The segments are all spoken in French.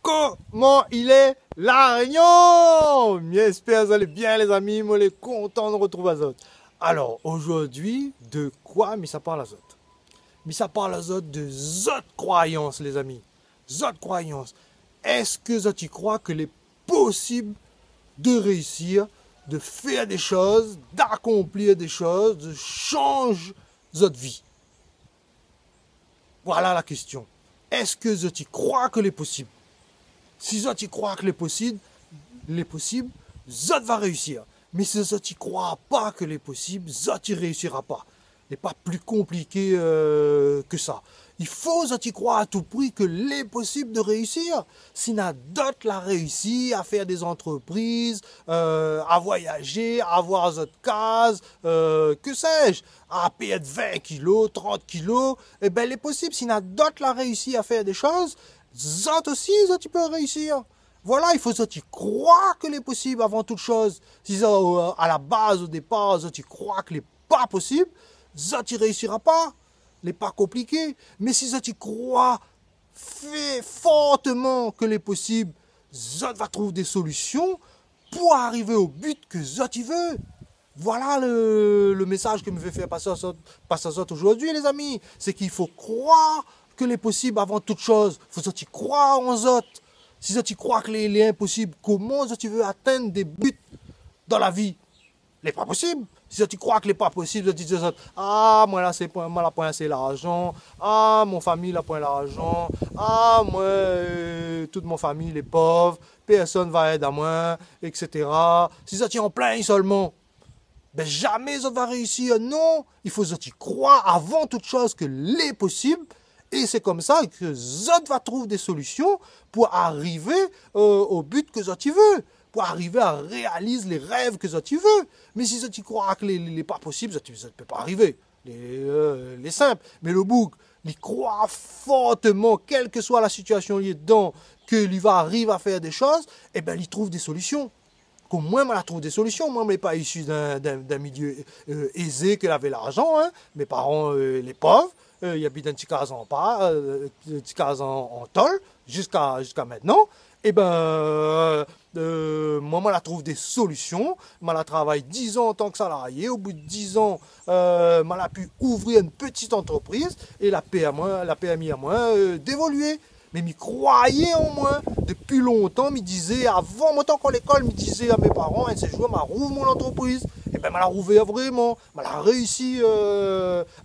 Comment il est la Réunion? J'espère que vous allez bien les amis, moi les content de retrouver Azot. Alors aujourd'hui, de quoi mais ça parle Azot? Mais ça parle Azot de zot croyance les amis. Zot croyance. Est-ce que Zot y croit que est possible de réussir, de faire des choses, d'accomplir des choses, de changer Zot vie? Voilà la question. Est-ce que Zot y croit que est possible? Si Zot y croit que les possible, Zot va réussir. Mais si Zot y croit pas que les possible, Zot y réussira pas. Ce n'est pas plus compliqué que ça. Il faut Zot y croire à tout prix que les possible de réussir. Si n'a d'autres la réussi à faire des entreprises, à voyager, à avoir Zot case, que sais-je, à perdre 20 kilos, 30 kilos, eh ben les possible. Si n'a d'autres la réussi à faire des choses, Zot aussi, Zot y peut réussir. Voilà, il faut Zot y croire que les possible avant toute chose. Si Zot, à la base, au départ, Zot y croit que les pas possible, Zot y réussira pas. N'est pas compliqué. Mais si Zot y croit fait fortement que les possible, Zot va trouver des solutions pour arriver au but que Zot y veut. Voilà le message que me fait faire passer à Zot aujourd'hui, les amis. C'est qu'il faut croire que les possible avant toute chose. Il faut Zot y croire en Zot. Si Zot y croit que les impossibles, comment Zot y veut atteindre des buts dans la vie? Les pas possible. Si tu crois que n'est pas possible, tu dis ah moi là c'est moi la point c'est l'argent, ah mon famille la point l'argent, ah moi toute mon famille les pauvres, personne va aider à moi, etc. Si ça tient en plein seulement, ben jamais ça va réussir. Non, il faut y croire avant toute chose que les possible. Et c'est comme ça que Zot va trouver des solutions pour arriver au but que Zot y veut. Pour arriver à réaliser les rêves que Zot y veut. Mais si Zot y croit que les pas possible, Zot ne peut pas arriver. Les simples. Mais le bouc, il croit fortement, quelle que soit la situation il est dedans, qu'il va arriver à faire des choses, et ben il trouve des solutions. Comme moi, je trouve des solutions. Moi, je ne suis pas issu d'un milieu aisé qui avait l'argent. Hein. Mes parents, les pauvres. Il habite un petit cas en tôle, jusqu'à maintenant. Et ben, moi, je trouve des solutions. Je travaille 10 ans en tant que salarié. Au bout de 10 ans, je pu ouvrir une petite entreprise et la PMI à moi d'évoluer. Mais je croyais en moi depuis longtemps. Je disais, avant mon temps qu'à l'école, je disais à mes parents, un séjour, je rouvre mon entreprise. Et bien, je l'ai rouvert vraiment. Je l'ai réussi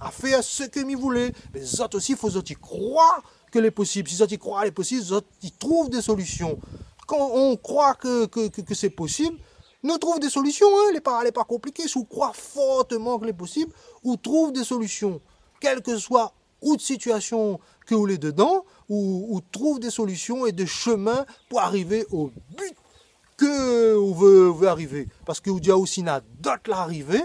à faire ce que je voulais. Mais Zot aussi, il faut y croire que les possible. Si Zot y croit les possible, Zot y trouve des solutions. Quand on croit que c'est possible, nous trouve des solutions. Hein. Elle n'est pas compliquée. Si on croit fortement que c'est possible, on trouve des solutions. Quelle que soit ou de situation que vous êtes dedans, ou trouve des solutions et des chemins pour arriver au but que vous veut arriver. Parce que vous dites aussi n'a d'autres l'arriver,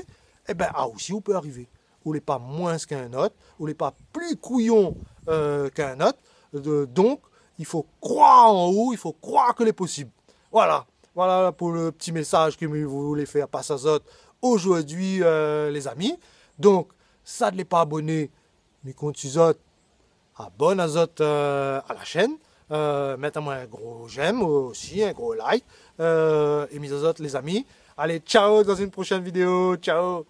et bien aussi vous peut arriver. Vous n'êtes pas moins qu'un autre, vous n'êtes pas plus couillon qu'un autre. Donc, il faut croire en vous, il faut croire que c'est possible. Voilà. Voilà pour le petit message que vous voulez faire passer à Zot aujourd'hui, les amis. Donc, ça ne l'est pas abonné, mais quand tu Zot, abonne à Zot à la chaîne. Mettez-moi un gros j'aime aussi, un gros like. Et mis à Zot, les amis. Allez, ciao dans une prochaine vidéo. Ciao.